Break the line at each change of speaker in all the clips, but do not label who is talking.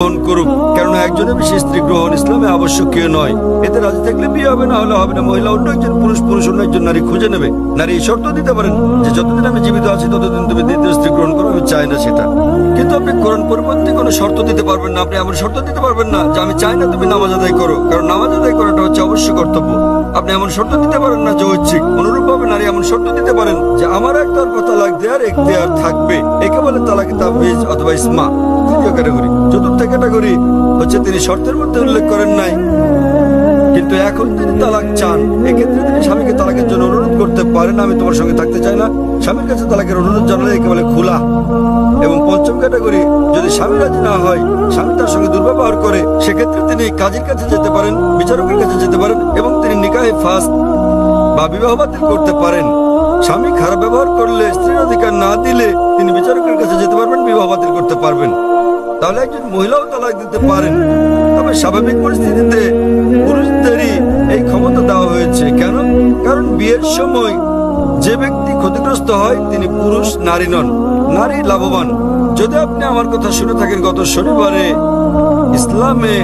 গ্রহণ করুক, কেননা একজনের বেশি স্ত্রী গ্রহণ ইসলামে আবশ্যকীয় নয়। এতে রাজি থাকলে বিয়ে হবে, না হলে হবে না। মহিলা অন্য একজন পুরুষ, পুরুষ অন্য একজন নারী খুঁজে নেবে। নারী এই শর্ত দিতে পারেন যে যতদিন আমি জীবিত আছি ততদিন তুমি দ্বিতীয় স্ত্রী গ্রহণ করো, আমি চাই না সেটা। কিন্তু আপনি কোরআন পরবর্তী কোনো শর্ত দিতে পারবেন না। আপনি এমন শর্ত দিতে পারবেন না যে আমি চাই না তুমি নামাজ আদায় করো, কারণ নামাজ আদায় করাটা হচ্ছে অবশ্য কর্তব্য। আপনি এমন শর্ত দিতে পারেন না যে ঐচ্ছিক। অনুরূপভাবে নারী এমন শর্ত দিতে পারেন যে আমার এক তরফা তালাক দেওয়ার এখতিয়ার থাকবে। একে বলে তালাক তাবীজ অথবা ইসমা। তৃতীয় ক্যাটাগরি। চতুর্থ ক্যাটাগরি হচ্ছে তিনি শর্তের মধ্যে উল্লেখ করেন নাই, কিন্তু এখন তিনি তালাক চান। এক্ষেত্রে তিনি স্বামীকে তালাকের জন্য অনুরোধ করতে পারেন, আমি তোমার সঙ্গে থাকতে চাই না। স্বামীর কাছে তালাকের অনুরোধ জানালে একে বলে খুলা। এবং পঞ্চম ক্যাটাগরি, যদি স্বামী রাজি না হয়, স্বামী তার সঙ্গে দুর্ব্যবহার করে, সেক্ষেত্রে তিনি কাজীর কাছে যেতে পারেন, বিচারকের কাছে যেতে পারেন এবং তিনি নিকাহে ফাসদ বা বিবাহ বাতিল করতে পারেন। স্বামী খারাপ ব্যবহার করলে, স্ত্রীর অধিকার না দিলে তিনি বিচারকের কাছে যেতে পারবেন, বিবাহ বাতিল করতে পারবেন। তাহলে একজন মহিলাও তালাক দিতে পারেন। তবে স্বাভাবিক পরিস্থিতিতে পুরুষদেরই এই ক্ষমতা দেওয়া হয়েছে। কেন? কারণ বিয়ের সময় যে ব্যক্তি ক্ষতিগ্রস্ত হয় তিনি পুরুষ, নারী নন। নারী লাভবান। যদি আপনি আমার কথা শুনে থাকেন, গত শনিবারে ইসলামে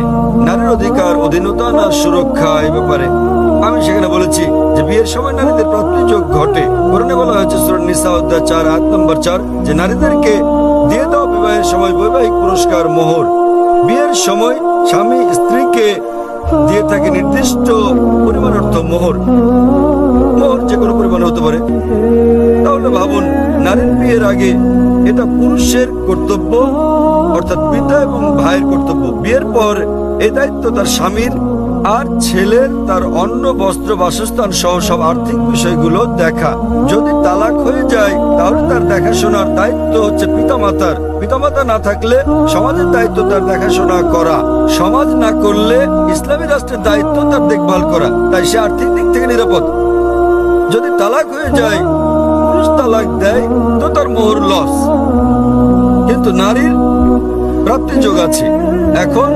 নারীর অধিকার, অধীনতা না সুরক্ষা এই ব্যাপারে আমি সেখানে বলেছি যে বিয়ের সময় নারীদের প্রাপ্তিযোগ ঘটে। কোরআনে বলা হয়েছে সূরা নিসা অধ্যায় 4 আয়াত নম্বর 4 যে নারীদেরকে দিয়ে দাও বিবাহের সময় বৈবাহিক পুরস্কার, মোহর। বিয়ের সময় স্বামী স্ত্রীকে দিয়ে থাকে নির্দিষ্ট পরিমাণ অর্থ মোহর। মোহর যে কোনো পরিমাণে হতে পারে। তাহলে ভাবুন, নারীর বিয়ের আগে এটা পুরুষের কর্তব্য, অর্থাৎ পিতা এবং ভাইয়ের কর্তব্য। বিয়ের পর এই দায়িত্ব তার স্বামীর, আর ছেলের তার অন্ন, বস্ত্র, বাসস্থান সহ সব আর্থিক বিষয়গুলো দেখা। যদি তালাক হয়ে যায় তাহলে তার দেখাশোনার দায়িত্ব হচ্ছে পিতামাতার। পিতামাতা না থাকলে সমাজের দায়িত্ব তার দেখাশোনা করা। সমাজ না করলে ইসলামী রাষ্ট্রের দায়িত্ব তার দেখভাল করা। তাই সে আর্থিক দিক থেকে নিরাপদ। যদি তালাক হয়ে যায়, পুরুষ তালাক দেয়, তো তার মোহর লস। কিন্তু নারীর প্রাপ্তিযোগ আছে। এখন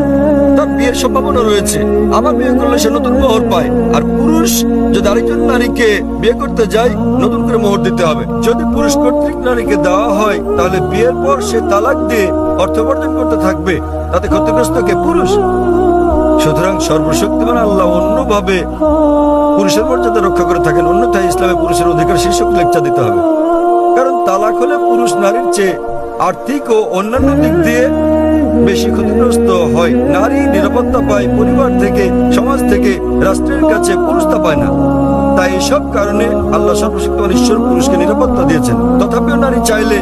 তার বিয়ের সম্ভাবনা রয়েছে। আবার বিয়ে করলে সে নতুন মোহর পায়। আর পুরুষ যদি আরেকজন নারীকে বিয়ে করতে যায়, নতুন করে মোহর দিতে হবে। যদি পুরুষ কর্তৃক নারীকে দেওয়া হয়, তাহলে বিয়ের পর সে তালাক দিয়ে অর্থ উপার্জন করতে থাকবে। তাতে ক্ষতিগ্রস্ত কে? পুরুষ। সুতরাং সর্বশক্তিমান আল্লাহ অন্যভাবে পুরুষের মর্যাদা রক্ষা করে থাকেন। অন্যথায় ইসলামে পুরুষের অধিকার শীর্ষক লেকচার দিতে হবে। কারণ তালাক হলে পুরুষ নারীর চেয়ে আর্থিক ও অন্যান্য দিক দিয়ে বেশি ক্ষতিগ্রস্ত হয়। নারী নিরাপত্তা পায় পরিবার থেকে, সমাজ থেকে, রাষ্ট্রের কাছে। পুরুষ তা পায় না। তাই এসব কারণে আল্লাহ সর্বশক্তিমান ঈশ্বর পুরুষকে নিরাপত্তা দিয়েছেন। তথাপিও নারী চাইলে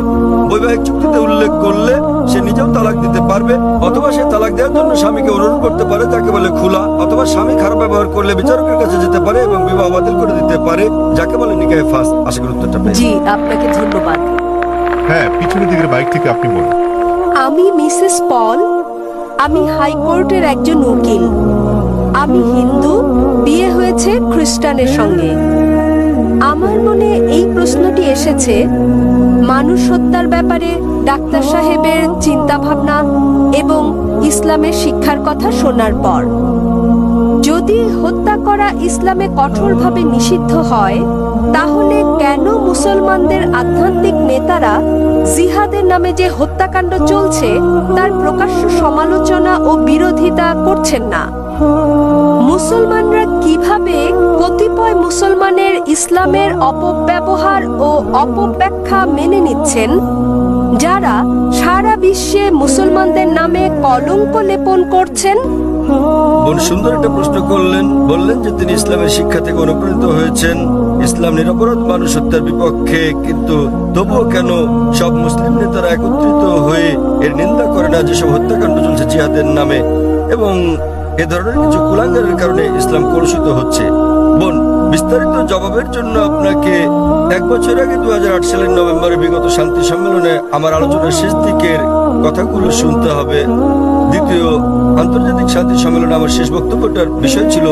বৈবাহিক চুক্তিতে উল্লেখ করলে সে নিজেও তালাক দিতে পারবে, অথবা সে তালাক দেওয়ার জন্য স্বামীকে অনুরোধ করতে পারে, যাকে বলে খুলা। অথবা স্বামী খারাপ ব্যবহার করলে বিচারকের কাছে যেতে পারে এবং বিবাহ বাতিল করে দিতে পারে, যাকে বলে নিকাহে ফাসদ। আশা করি উত্তরটা পেয়েছি।
জি, আপনাকে ধন্যবাদ।
হ্যাঁ, পিছনের দিকের বাইক থেকে আপনি বলুন।
আমি মিসেস পল। আমি হাইকোর্টের একজন উকিল। আমি হিন্দু, বিয়ে হয়েছে খ্রিস্টানের সঙ্গে। আমার মনে এই প্রশ্নটি এসেছে মানুষ হত্যার ব্যাপারে ডাক্তার সাহেবের চিন্তা ভাবনা এবং ইসলামের শিক্ষার কথা শোনার পর। যদি হত্যা করা ইসলামে কঠোরভাবে নিষিদ্ধ হয়, তাহলে কেন মুসলমানদের আধ্যাত্মিক নেতারা জিহাদের নামে যে হত্যাকাণ্ড চলছে তার প্রকাশ্য সমালোচনা ও বিরোধিতা করছেন না? মুসলমানরা কিভাবে কতিপয় মুসলমানের ইসলামের অপব্যবহার ও অপব্যাখ্যা মেনে নিচ্ছেন, যারা সারা বিশ্বে মুসলমানদের নামে কলঙ্ক লেপন করছেন?
বোন সুন্দর একটা প্রশ্ন করলেন। বললেন যে তিনি ইসলামের শিক্ষা থেকে অনুপ্রাণিত হয়েছেন, ইসলাম নিরপরাধ মানুষ হত্যার বিপক্ষে। কিন্তু তবুও কেন সব মুসলিম নেতারা একত্রিত হয়ে এর নিন্দা করে না যেসব হত্যাকাণ্ড চলছে জিহাদের নামে, এবং এ ধরনের কিছু কুলাঙ্গারের কারণে ইসলাম কলুষিত হচ্ছে? বোন, বিস্তারিত জবাবের জন্য আপনাকে 1 বছর আগে 2008 সালের নভেম্বরে বিগত শান্তি সম্মেলনে আমার আলোচনার শেষ দিকের কথাগুলো শুনতে হবে। দ্বিতীয় আন্তর্জাতিক শান্তি সম্মেলনে আমার শেষ বক্তব্যটার বিষয় ছিল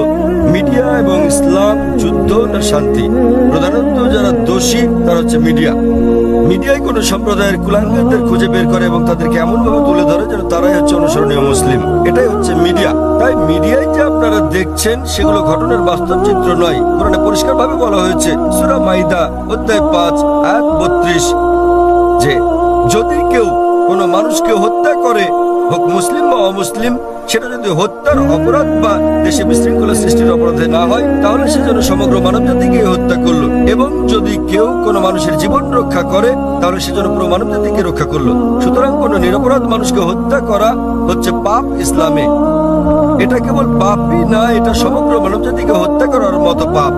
মিডিয়া এবং ইসলাম, যুদ্ধ না শান্তি। প্রধানত যারা দোষী তারা হচ্ছে মিডিয়া। মিডিয়ায় কোনো সম্প্রদায়ের কুলাঙ্গারদের খুঁজে বের করে এবং তাদেরকে এমনভাবে তুলে ধরে যেন তারাই হচ্ছে অনুসরণীয় মুসলিম। এটাই হচ্ছে মিডিয়া। তাই মিডিয়ায় যে আপনারা দেখছেন সেগুলো ঘটনার বাস্তব চিত্র নয়। কোরআনে পরিষ্কারভাবে বলা হয়েছে সূরা মাইদা অধ্যায় 5 আয়াত 32 যে যদি কেউ কোনো মানুষকে হত্যা করে হোক মুসলিম বা অমুসলিম, সেটা যদি হত্যার অপরাধ বা দেশে বিশৃঙ্খলা সৃষ্টির অপরাধে না হয়, তাহলে সে যেন সমগ্র মানবজাতিকে হত্যা করলো। এবং যদি কেউ কোনো মানুষের জীবন রক্ষা করে, তাহলে সে যেন পুরো মানবজাতিকে রক্ষা করলো। সুতরাং কোনো নিরপরাধ মানুষকে হত্যা করা হচ্ছে পাপ ইসলামে। এটা কেবল পাপই না, এটা সমগ্র মানবজাতিকে হত্যা করার মতো পাপ।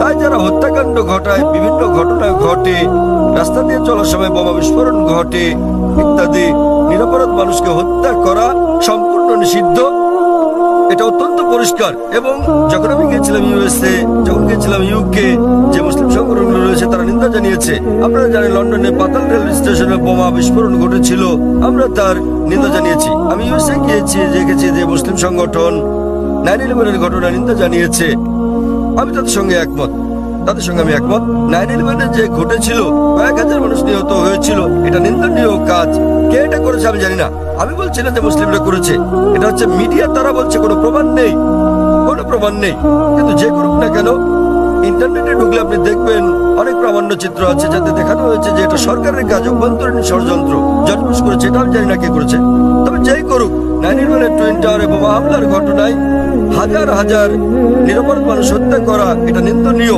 তাই যারা হত্যাকাণ্ড ঘটায়, বিভিন্ন ঘটনা ঘটে, রাস্তা দিয়ে চলার সময় বোমা বিস্ফোরণ ঘটে ইত্যাদি, নিরপরাধ মানুষকে হত্যা করা সম্পূর্ণ নিষিদ্ধ। এটা অত্যন্ত পরিষ্কার। এবং যখন আমি গিয়েছিলাম ইউএসএ, যখন গিয়েছিলাম ইউকে, যে মুসলিম সংগঠনগুলো রয়েছে তারা নিন্দা জানিয়েছে। আপনারা জানেন লন্ডনে পাতাল রেল স্টেশনে বোমা বিস্ফোরণ ঘটেছিল, আমরা তার নিন্দা জানিয়েছি। আমি ইউএসএ গিয়েছি, দেখেছি যে মুসলিম সংগঠন 9/11 ঘটনা নিন্দা জানিয়েছে। আমি তাদের সঙ্গে একমত, তাদের সঙ্গে আমি একমত। 9/11 যে ঘটেছিল, কয়েক হাজার মানুষ নিহত হয়েছিল, এটা নিন্দনীয় কাজ। কে এটা করেছে আমি জানি না, আমি বলছি না যে মুসলিমরা করেছে, এটা হচ্ছে মিডিয়া, তারা বলছে কোনো প্রমাণ নেই, কোনো প্রমাণ নেই। কিন্তু যে করুক না কেন, ইন্টারনেটে ঢুকলে আপনি দেখবেন অনেক প্রামাণ্য চিত্র আছে যাতে দেখানো হয়েছে যে এটা সরকারের কাজ, অভ্যন্তরীণ ষড়যন্ত্র। জর্জ বুশ করেছে, এটা আমি জানি না কে করেছে। তবে যেই করুক, 9/11 টুইন টাওয়ারে বোমা হামলার ঘটনায় হাজার হাজার নিরপরাধ মানুষ হত্যা করা, এটা নিন্দনীয়।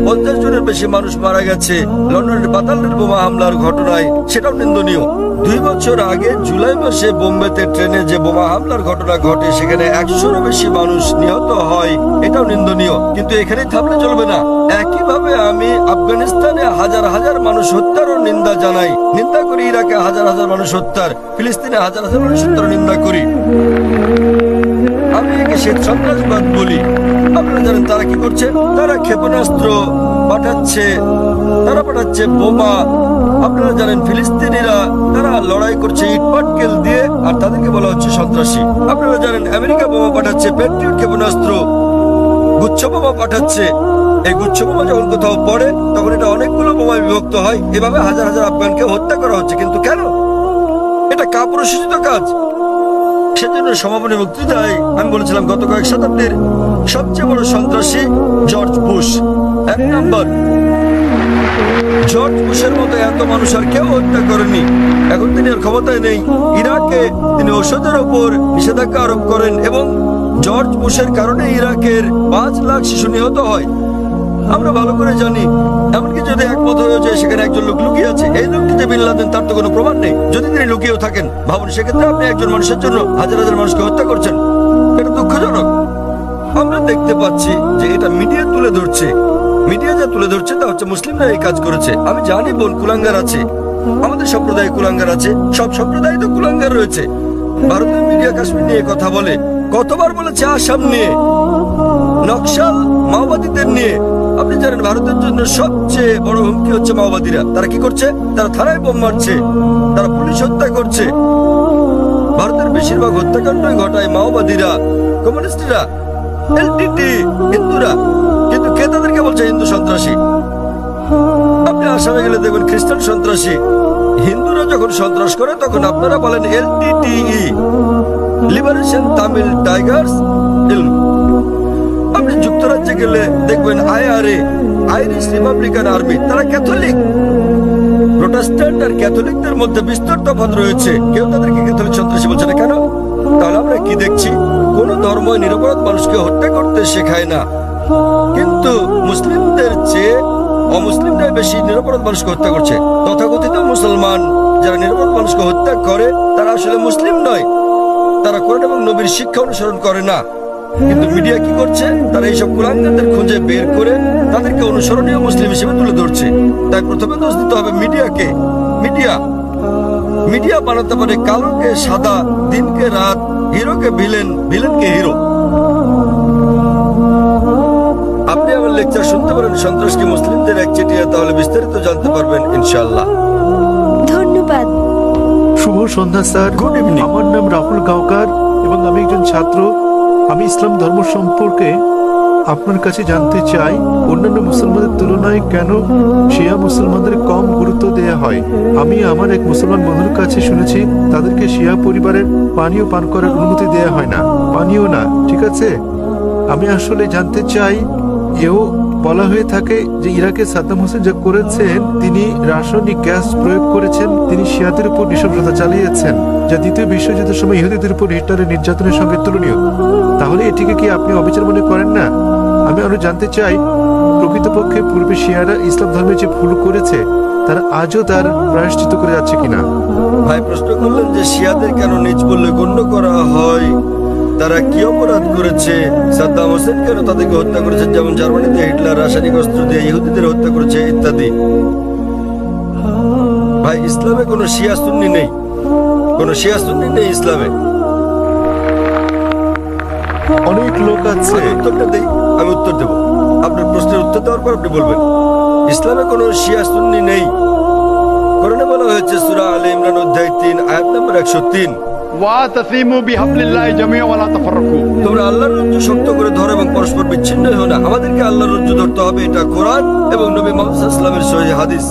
50 জনের বেশি মানুষ মারা গেছে লন্ডনের পাতালের বোমা হামলার ঘটনায়, সেটাও নিন্দনীয়। 2 বছর আগে জুলাই মাসে বোম্বেতে ট্রেনে যে বোমা হামলার ঘটনা ঘটে, সেখানে 100-এরও বেশি মানুষ নিহত হয়, এটাও নিন্দনীয়। কিন্তু এখানে থামলে চলবে না। একইভাবে আমি আফগানিস্তানে হাজার হাজার মানুষ হত্যারও নিন্দা জানাই, নিন্দা করি। ইরাকে হাজার হাজার মানুষ হত্যার, ফিলিস্তিনে হাজার হাজার মানুষ হত্যার নিন্দা করি। আমি একে শীত সন্ত্রাসবাদ বলি। আপনারা জানেন তারা কি করছে? তারা ক্ষেপণাস্ত্র পাঠাচ্ছে, তারা পাঠাচ্ছে বোমা। আপনারা জানেন ফিলিস্তিনিরা তারা লড়াই করছে ইটপাটকেল দিয়ে, আর তাদেরকে বলা হচ্ছে সন্ত্রাসী। আপনারা জানেন আমেরিকা বোমা পাঠাচ্ছে, পেট্রিয়ট ক্ষেপণাস্ত্র, গুচ্ছ বোমা পাঠাচ্ছে। এই গুচ্ছ বোমা যখন কোথাও পড়ে, তখন এটা অনেকগুলো বোমায় বিভক্ত হয়। এভাবে হাজার হাজার আফগানকে হত্যা করা হচ্ছে। কিন্তু কেন? এটা কাপুরুষোচিত কাজ। সেজন্য সমাপনী বক্তৃতায় আমি বলেছিলাম গত কয়েক শতাব্দীর সবচেয়ে বড় সন্ত্রাসী জর্জ বুশ। 1 নম্বর, জর্জ বুশের মতো এত মানুষ আর কেউ হত্যা করেনি। এখন তিনি আর ক্ষমতায় নেই। ইরাকে তিনি ওষুধের ওপর নিষেধাজ্ঞা আরোপ করেন এবং জর্জ বুশের কারণে ইরাকের 5 লাখ শিশু নিহত হয়। আমরা ভালো করে জানি। এমনকি যদি একমত হয়ে যায় সেখানে একজন লোক লুকিয়ে আছে, এই লোকটি যে বিন লাদেন, তার তো কোনো প্রমাণ নেই। যদি তিনি লুকিয়েও থাকেন, ভাবুন সেক্ষেত্রে আপনি একজন মানুষের জন্য হাজার হাজার মানুষকে হত্যা করছেন। এটা দুঃখজনক। আমরা দেখতে পাচ্ছি যে এটা মিডিয়া তুলে ধরছে। মিডিয়া যা তুলে ধরছে তা হচ্ছে মুসলিমরা এই কাজ করেছে। আমি জানি বোন, কুলাঙ্গার আছে, আমাদের সম্প্রদায়ে কুলাঙ্গার আছে, সব সম্প্রদায় তো কুলাঙ্গার রয়েছে। ভারতের মিডিয়া কাশ্মীর নিয়ে কথা বলে, কতবার বলেছে আসাম নিয়ে, নকশাল মাওবাদীদের নিয়ে। আপনি জানেন ভারতের জন্য সবচেয়ে বড় হুমকি হচ্ছে মাওবাদীরা। তারা কি করছে? তারা থানায় বোম মারছে, তারা পুলিশ হত্যা করছে। ভারতের বেশিরভাগ হত্যাকাণ্ডই ঘটায় মাওবাদীরা, কমিউনিস্টরা, এলটিটি, হিন্দুরা। কিন্তু কে তাদেরকে বলছে হিন্দু সন্ত্রাসী? আপনি আসামে গেলে দেখবেন খ্রিস্টান সন্ত্রাসী। হিন্দুরা যখন সন্ত্রাস করে তখন আপনারা বলেন এলটিটিই, লিবারেশন তামিল টাইগার্স। আপনি যুক্তরাজ্যে গেলে দেখবেন আইআরএ, আইরিশ রিপাবলিকান আর্মি, তারা ক্যাথলিক। প্রোটেস্ট্যান্ট আর ক্যাথলিকদের মধ্যে বিস্তর তফাৎ রয়েছে। কেউ তাদেরকে ক্যাথলিক সন্ত্রাসী বলছে না কেন? তাহলে আমরা কি দেখছি? কোন ধর্ম নিরপরাধ মানুষকে হত্যা করতে শেখায় না, কিন্তু মুসলিমদের চেয়ে অমুসলিমরাই বেশি নিরপরাধ মানুষকে হত্যা করছে। তথাকথিত মুসলমান যারা নিরপরাধ মানুষকে হত্যা করে, তারা আসলে মুসলিম নয়। তারা কোরআন এবং নবীর শিক্ষা অনুসরণ করে না। কিন্তু মিডিয়া কি করছে? তারা এইসব কুলাঙ্গারদের খুঁজে বের করে তাদেরকে অনুসরণীয় মুসলিম হিসেবে তুলে ধরছে। তাই প্রথমে দোষ দিতে হবে মিডিয়াকে। মিডিয়া বানাতে পারে কালোকে সাদা, দিনকে রাত, হিরোকে ভিলেন, ভিলেনকে হিরো। আপনি আমার লেকচার শুনতে পারেন সন্ত্রাস কি মুসলিমদের একচেটিয়া, তাহলে বিস্তারিত জানতে পারবেন ইনশাআল্লাহ।
ধন্যবাদ।
শুভ সন্ধ্যা স্যার।
Good evening.
আমার নাম রাহুল গাওকার এবং আমি একজন ছাত্র। আমি ইসলাম ধর্ম সম্পর্কে আপনার কাছে জানতে চাই, অন্যান্য মুসলমানদের তুলনায় কেন শিয়া মুসলমানদের কম গুরুত্ব দেয়া হয়। আমি আমার এক মুসলমান বন্ধুর কাছে শুনেছি তাদেরকে শিয়া পরিবারের পানীয় পান করার অনুমতি দেয়া হয় না। পানীয় না, ঠিক আছে? আমি আসলে জানতে চাই এও বলা হয়ে থাকে যে ইরাকে সাদ্দাম হোসেন যা করেছেন, তিনি রাসায়নিক গ্যাস প্রয়োগ করেছেন, তিনি শিয়াদের উপর নৃশংসতা চালিয়েছেন, যা দ্বিতীয় বিশ্বযুদ্ধের সময় ইহুদিদের উপর হিটলারের নির্যাতনের সঙ্গে তুলনীয়। তাহলে এটিকে কি আপনি অবিচার মনে করেন না? আমি আরো জানতে চাই, প্রকৃতপক্ষে পূর্বে শিয়ারা ইসলাম ধর্মে যে ভুল করেছে তারা আজও তার প্রায়শ্চিত্ত করে যাচ্ছে কিনা?
ভাই প্রশ্ন করলেন যে শিয়াদের কেন নিজ বলে গণ্য করা হয়, তারা কি অপরাধ করেছে, সাদ্দাম হোসেন কেন তাদেরকে হত্যা করেছে, যেমন জার্মানিতে হিটলার রাসায়নিক অস্ত্র দিয়ে ইহুদিদের হত্যা করেছে ইত্যাদি। ভাই ইসলামে কোনো শিয়া সুন্নি নেই, কোনো শিয়া সুন্নি নেই ইসলামে।
অনেক লোক আছে।
উত্তরটা দেই, আমি উত্তর দেব। আপনার প্রশ্নের উত্তর দেওয়ার পর আপনি বলবেন। ইসলামে কোনো শিয়া সুন্নি নেই। কোরআনে বলা হয়েছে সূরা আলে ইমরান অধ্যায় 3 আয়াত নম্বর 103,
ওয়াতাসিমু বিহাবলিল্লাহি জামিআন ওয়া লা তাফাররাকু।
তোমরা আল্লাহর রজ্জু শক্ত করে ধরো এবং পরস্পর বিচ্ছিন্ন হও না। আমাদেরকে আল্লাহর রজ্জু ধরতে হবে, এটা কোরআন এবং নবী মুহাম্মদ সাল্লাল্লাহু আলাইহি ওয়াসাল্লামের সহিহ হাদিস।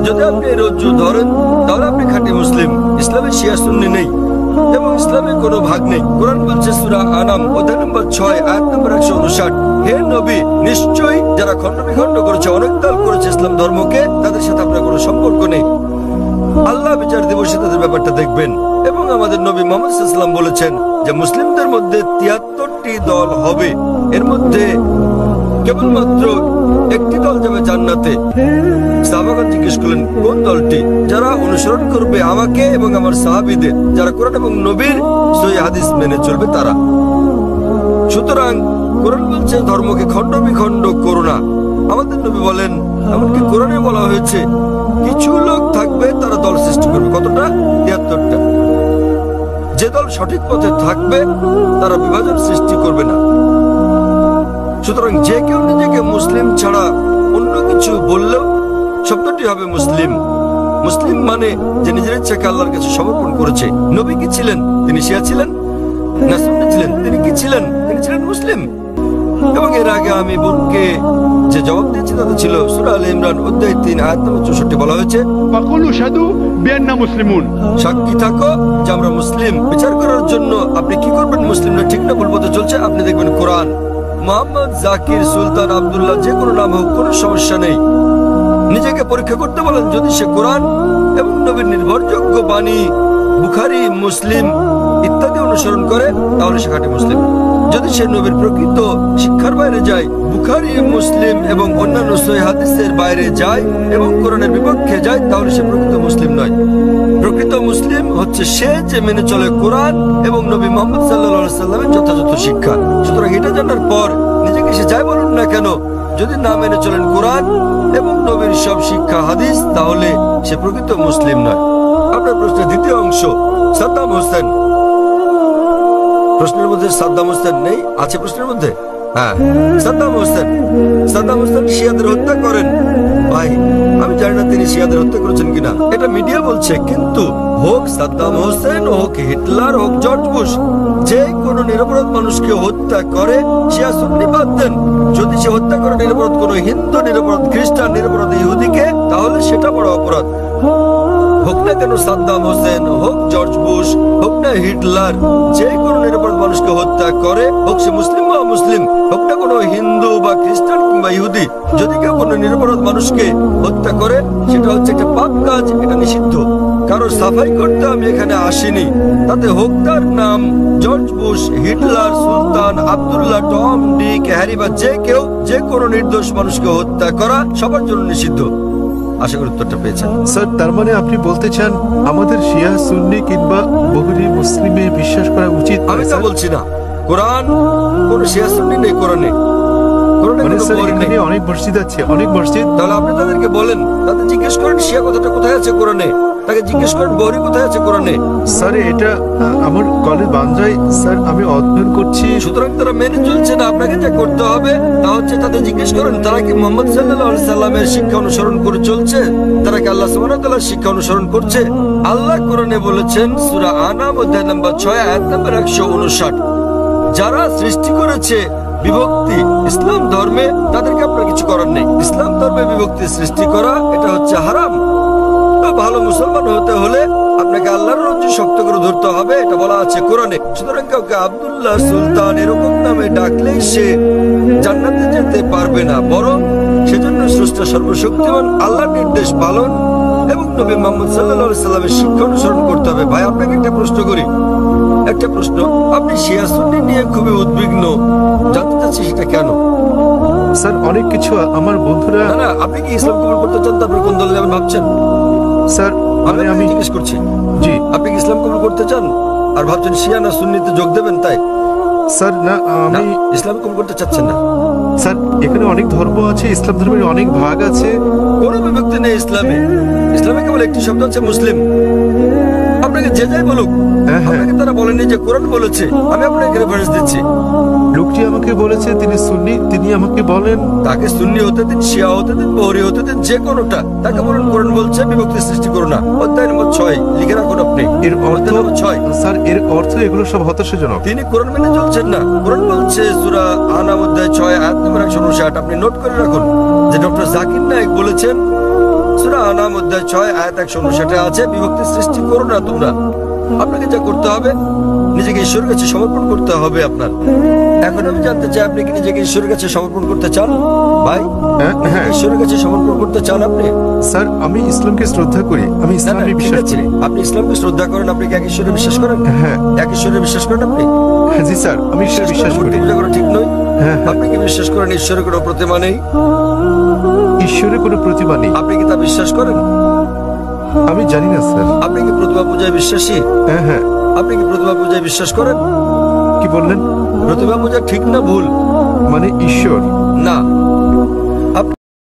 যদি আপনি এই রজ্জু ধরেন তাহলে আপনি খাঁটি মুসলিম। ইসলামে শিয়া সুন্নি নেই এবং ইসলামে কোনো ভাগ নেই। কোরআন বলছে সূরা আনাম অধ্যায় নম্বর 6 আয়াত নম্বর 159, হে নবী, নিশ্চয়ই যারা খণ্ড বিখণ্ড করেছে, অনেকদল করেছে ইসলাম ধর্মকে, তাদের সাথে আপনার কোনো সম্পর্ক নেই। আল্লাহ বিচার দিবসে তাদের ব্যাপারটা দেখবেন। এবং আমাদের নবী মুহাম্মদ সাল্লাল্লাহু আলাইহি ওয়াসাল্লাম বলেছেন যে মুসলিমদের মধ্যে 73টি দল হবে, এর মধ্যে কেবলমাত্র একটি দল যাবে জান্নাতে। সাহাবাগণ জিজ্ঞেস করলেন কোন দলটি? যারা অনুসরণ করবে আমাকে এবং আমার সাহাবীদের, যারা কোরআন এবং নবীর সহিহ হাদিস মেনে চলবে তারা। সুতরাং কোরআন বলছে ধর্মকে খণ্ড বিখণ্ড করো না। আমাদের নবী বলেন, এমনকি কোরআনে বলা হয়েছে কিছু লোক থাকবে তারা দল সৃষ্টি করবে। কতটা? 73টা। যে দল সঠিক পথে থাকবে তারা বিভাজন সৃষ্টি করবে না। সুতরাং যে কেউ নিজেকে মুসলিম ছাড়া অন্য কিছু বললেও শব্দটি হবে মুসলিম। মুসলিম মানে যে নিজের ইচ্ছাকে আল্লাহর কাছে সমর্পণ করেছে। নবী কি ছিলেন? তিনি শিয়া ছিলেন না সুন্নি ছিলেন? তিনি কি ছিলেন? তিনি ছিলেন মুসলিম। এবং এর আগে আমি বোনকে যে জবাব দিয়েছি তাতে ছিল সূরা আলে ইমরান অধ্যায় 3 আয়াত নম্বর 64 বলা হয়েছে,
ফাকুলু শাদু বিআন্না মুসলিমুন।
সাক্ষী থাকো যে আমরা মুসলিম। বিচার করার জন্য আপনি কি করবেন? মুসলিমরা ঠিক না ভুল পথে চলছে আপনি দেখবেন কোরআন। মোহাম্মদ, জাকির, সুলতান, আব্দুল্লাহ, যে কোনো নাম হোক, কোনো সমস্যা নেই। নিজেকে পরীক্ষা করতে বলেন, যদি সে কোরআন এবং নবীর নির্ভরযোগ্য বাণী বুখারী, মুসলিম ইত্যাদি অনুসরণ করে তাহলে সে খাঁটি মুসলিম। যদি সে নবীর প্রকৃত শিক্ষার বাইরে যায়, বুখারী, মুসলিম এবং অন্যান্য সহিহ হাদিসের বাইরে যায় এবং কোরআনের বিপক্ষে যায়, তাহলে সে প্রকৃত মুসলিম নয়। প্রকৃত মুসলিম হচ্ছে সে যে মেনে চলে কোরআন এবং নবী মুহাম্মদ সাল্লাল্লাহু আলাইহি সাল্লামের যথাযথ শিক্ষা। সুতরাং এটা জানার পর নিজেকে সে যাই বলুন না কেন, যদি না মেনে চলেন কোরআন এবং নবীর সব শিক্ষা হাদিস, তাহলে সে প্রকৃত মুসলিম নয়। আপনার প্রশ্নের দ্বিতীয় অংশ, সাদ্দাম হোসেন। প্রশ্নের মধ্যে সাদ্দাম হোসেন নেই? আছে প্রশ্নের মধ্যে? হ্যাঁ, সাদ্দাম হোসেন। সাদ্দাম হোসেন শিয়াদের হত্যা করেন। ভাই আমি জানি না তিনি শিয়াদের হত্যা করেছেন কিনা, এটা মিডিয়া বলছে। কিন্তু হোক সাদ্দাম হোসেন, হোক হিটলার, হোক জর্জ বুশ, যে কোনো নিরপরাধ মানুষকে হত্যা করে শিয়া সুন্নি বাদ দেন। যদি সে হত্যা করে নিরপরাধ কোনো হিন্দু, নিরপরাধ খ্রিস্টান, নিরপরাধ ইহুদিকে, তাহলে সেটা বড় অপরাধ। হোক না কেন সাদ্দাম হোসেন, হোক জর্জ বুশ, হোক না হিটলার, যে কোনো নিরপরাধ মানুষকে হত্যা করে, হোক সে মুসলিম বা মুসলিম, হোক না কোনো হিন্দু বা খ্রিস্টান কিংবা ইহুদি, যদি কেউ কোনো নিরপরাধ মানুষকে হত্যা করে সেটা হচ্ছে একটা পাপ কাজ, এটা নিষিদ্ধ। কারো সাফাই করতে আমি এখানে আসিনি। তাতে হোক তার নাম জর্জ বুশ, হিটলার, সুলতান, আব্দুল্লাহ, টম, ডিক, হ্যারি বা যে কেউ, যে কোনো নির্দোষ মানুষকে হত্যা করা সবার জন্য নিষিদ্ধ। আশা করি উত্তরটা পেয়েছেন।
স্যার, তার মানে আপনি বলতে চান আমাদের শিয়া, সুন্নি কিংবা বহুরি মুসলিমে বিশ্বাস করা উচিত?
আমি তা বলছি না। কোরআন কোন শিয়া সুন্নি নেই কোরআনে।
অনেক মসজিদ আছে, অনেক মসজিদ।
তাহলে আপনি তাদেরকে বলেন, তাদের জিজ্ঞেস করেন শিয়া কথাটা কোথায় আছে কোরআনে, তাকে জিজ্ঞেস করেন বহুরি কোথায় আছে কোরআনে।
স্যার এটা আমার কলেজ বান্দ্রায় স্যার আমি অধ্যয়ন করছি।
সুতরাং তারা মেনে চলছে না। আপনাকে যা করতে হবে তা হচ্ছে তাদের জিজ্ঞেস করেন তারা কি মুহাম্মদ সাল্লাল্লাহু আলাইহি সাল্লামের শিক্ষা অনুসরণ করে চলছে, তারা কি আল্লাহ সুবহানাহু ওয়া তাআলার শিক্ষা অনুসরণ করছে। আল্লাহ কোরআনে বলেছেন সূরা আনাম অধ্যায় নম্বর 6 আয়াত নম্বর 159, যারা সৃষ্টি করেছে বিভক্তি ইসলাম ধর্মে, তাদেরকে আপনার কিছু করার নেই। ইসলাম ধর্মে বিভক্তি সৃষ্টি করা এটা হচ্ছে হারাম। ভালো মুসলমান হতে হলে আপনাকে আল্লাহর রজ্জু শক্ত করে ধরতে হবে, এটা বলা আছে কোরআনে। সুতরাং কাউকে আব্দুল্লাহ, সুলতান এরকম নামে ডাকলেই সে জান্নাতে যেতে পারবে না, বরং সেজন্য স্রষ্টা সর্বশক্তিমান আল্লাহর নির্দেশ পালন এবং নবী মুহাম্মদ সাল্লাল্লাহু আলাইহি সাল্লামের শিক্ষা অনুসরণ করতে হবে। ভাই, আপনাকে একটা প্রশ্ন করি, একটা প্রশ্ন। আপনি শিয়া সুন্নি নিয়ে খুবই উদ্বিগ্ন, জানতে চাচ্ছি সেটা কেন?
স্যার অনেক কিছু আমার বন্ধুরা।
না না, আপনি কি ইসলাম কবুল করতে চান? তারপরে কোন দলে যাবেন ভাবছেন?
স্যার
আমি
আমি
জিজ্ঞেস করছি,
জি
আপনি কি ইসলাম কবুল করতে চান আর ভাবছেন শিয়া না সুন্নিতে যোগ দেবেন? তাই
স্যার না,
না,
আমি
ইসলাম কবুল করতে চাচ্ছেন না?
স্যার এখানে অনেক ধর্ম আছে, ইসলাম ধর্মের অনেক ভাগ আছে।
কোনো বিভক্তি নেই ইসলামে। ইসলামে কেবল একটি শব্দ আছে, মুসলিম। আপনাকে যে যাই বলুক,
হ্যাঁ, হ্যাঁ।
আপনাকে তারা বলেনি যে কোরআন বলেছে। আমি আপনাকে রেফারেন্স দিচ্ছি।
লোকটি আমাকে বলেছে তিনি সুন্নি, তিনি আমাকে বলেন
তাকে সুন্নি হতে দিন, শিয়া হতে দিন, বহরি হতে দিন, যে কোনোটা। তাকে বলুন কোরআন বলছে বিভক্তি সৃষ্টি করো না। অধ্যায় নম্বর 6 লিখে রাখুন আপনি।
এর অর্থ
অধ্যায় নম্বর 6।
স্যার এর অর্থ এগুলো সব হতাশাজনক।
তিনি কোরআন মেনে চলছেন না। কোরআন বলছে সূরা আনাম অধ্যায় 6 আয়াত নম্বর 159। আপনি নোট করে রাখুন যে ডক্টর জাকির নায়েক বলেছেন, সূরা আনাম অধ্যায় 6 আয়াত 159 আছে, বিভক্তি সৃষ্টি করো না তোমরা। আপনাকে যা করতে হবে, নিজেকে ঈশ্বরের কাছে সমর্পণ করতে হবে আপনার। এখন আমি জানতে চাই, আপনি কি নিজেকে ঈশ্বরের কাছে সমর্পণ করতে চান? ভাই,
হ্যাঁ,
নিজেকে
হ্যাঁ।
ঈশ্বরের কাছে সমর্পণ করতে চান আপনি?
স্যার আমি ইসলামকে শ্রদ্ধা করি, আমি
না, না,
ইসলামে
ঠিক
বিশ্বাস
আছে।
করি।
আপনি ইসলামকে শ্রদ্ধা করেন, আপনি কি এক ঈশ্বরে বিশ্বাস করেন?
হ্যাঁ।
এক ঈশ্বরে বিশ্বাস করেন আপনি?
হ্যাঁ, জি স্যার আমি ঈশ্বরে বিশ্বাস করি।
মূর্তি পূজা করা ঠিক নয়।
হ্যাঁ, হ্যাঁ।
আপনি কি বিশ্বাস করেন ঈশ্বরের কোনো প্রতিমা নেই?
ঈশ্বরের কোনো প্রতিমা নেই।
আপনি কি তা বিশ্বাস করেন?
আমি জানি না স্যার।
আপনি কি প্রতিমা পূজায় বিশ্বাসী?
হ্যাঁ, হ্যাঁ।
আপনি কি প্রতিমা পূজায় বিশ্বাস করেন?
কি বললেন?
প্রতিমা পূজা ঠিক না ভুল?
মানে ঈশ্বর?
না,